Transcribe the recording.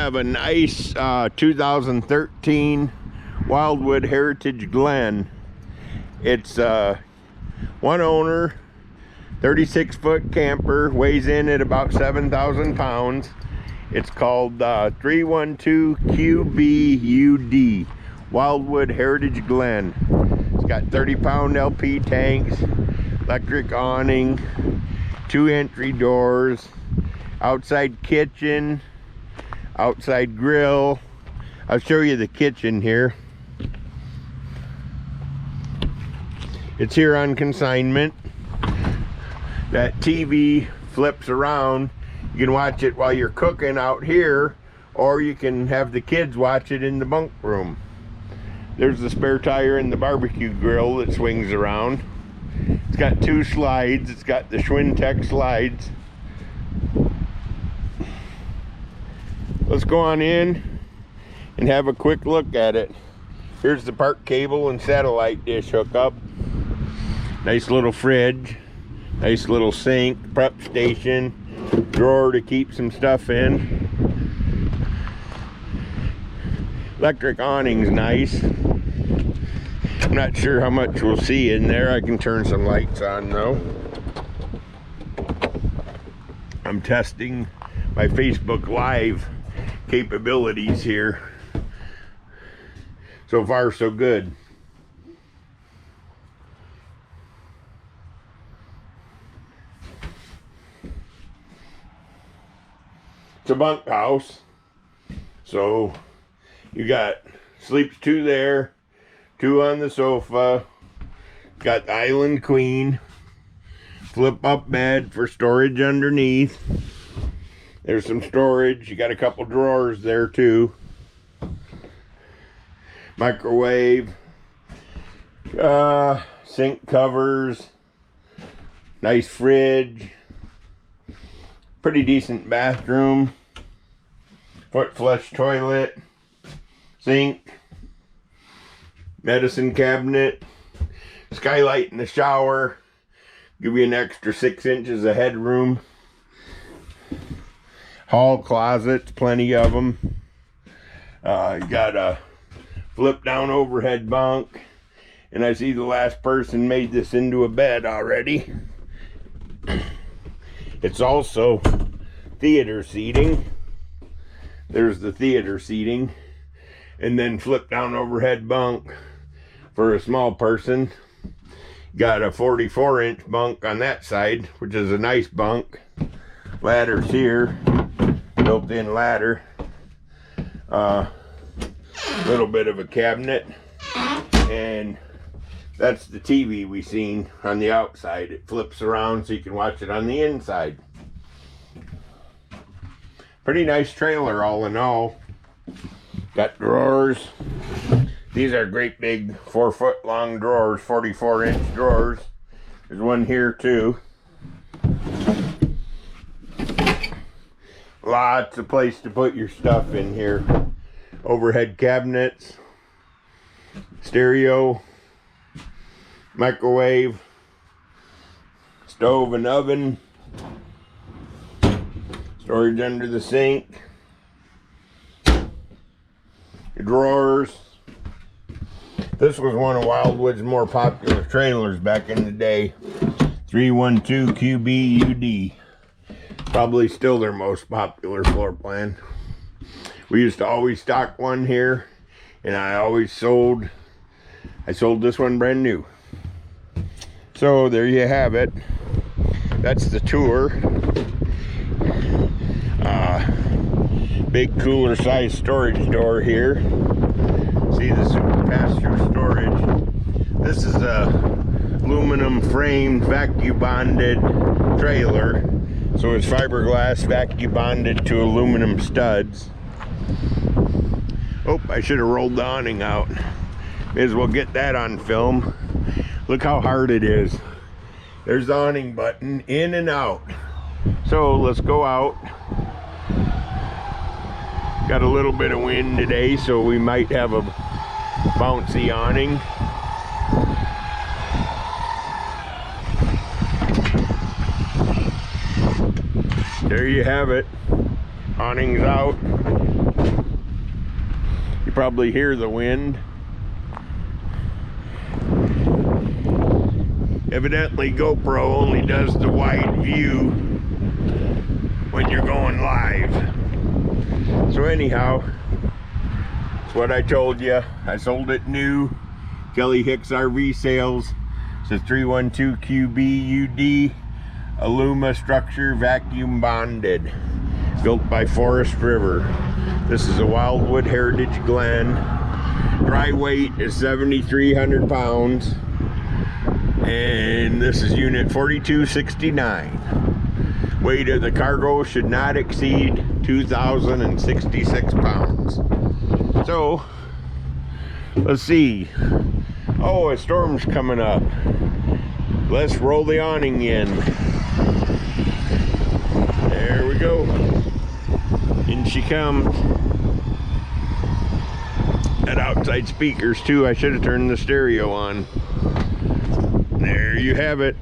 have a nice 2013 Wildwood Heritage Glen. It's one owner, 36-foot camper, weighs in at about 7,000 pounds. It's called 312QBUD, Wildwood Heritage Glen. It's got 30-pound LP tanks, electric awning, 2 entry doors, outside kitchen, outside grill. I'll show you the kitchen here. It's here on consignment. That TV flips around. You can watch it while you're cooking out here, or you can have the kids watch it in the bunk room. There's the spare tire and the barbecue grill that swings around. It's got 2 slides. It's got the Schwintek slides. Let's go on in and have a quick look at it. Here's the park cable and satellite dish hookup. Nice little fridge, nice little sink, prep station, drawer to keep some stuff in. Electric awning's nice. I'm not sure how much we'll see in there. I can turn some lights on though. I'm testing my Facebook Live capabilities here. So far so good. It's a bunk house, so you got sleeps 2 there, 2 on the sofa, got the island queen, flip up bed for storage underneath. There's some storage. You got a couple drawers there too. Microwave, sink covers, nice fridge, pretty decent bathroom, foot flush toilet, sink, medicine cabinet, skylight in the shower, give you an extra 6 inches of headroom. Hall closets, plenty of them. You got a flip down overhead bunk, and I see the last person made this into a bed already. It's also theater seating. There's the theater seating, and then flip down overhead bunk for a small person. Got a 44-inch bunk on that side, which is a nice bunk. Ladders here, built-in ladder. Little bit of a cabinet, and that's the TV we seen on the outside. It flips around so you can watch it on the inside. Pretty nice trailer all in all. Got drawers. These are great big 4-foot long drawers, 44-inch drawers. There's one here too. Lots of place to put your stuff in here. Overhead cabinets, stereo, microwave, stove and oven, storage under the sink, your drawers. This was one of Wildwood's more popular trailers back in the day. 312QBUD. Probably still their most popular floor plan. We used to always stock one here, and I sold this one brand new. So there you have it. That's the tour. Big cooler size storage door here. See the super pass-through storage. This is a aluminum framed vacuum bonded trailer. So it's fiberglass vacuum bonded to aluminum studs. Oh, I should have rolled the awning out. May as well get that on film. Look how hard it is. There's the awning button, in and out. So let's go out. Got a little bit of wind today, so we might have a bouncy awning. There you have it. Awning's out. You probably hear the wind. Evidently GoPro only does the wide view when you're going live. So anyhow, it's what I told you. I sold it new. Kelly Hicks RV Sales. It's a 312QBUD Aluma structure, vacuum bonded, built by Forest River. This is a Wildwood Heritage Glen. Dry weight is 7,300 pounds. And this is unit 4269. Weight of the cargo should not exceed 2,066 pounds. So, let's see. Oh, a storm's coming up. Let's roll the awning in. There we go. In she comes. Got outside speakers too. I should have turned the stereo on. There you have it.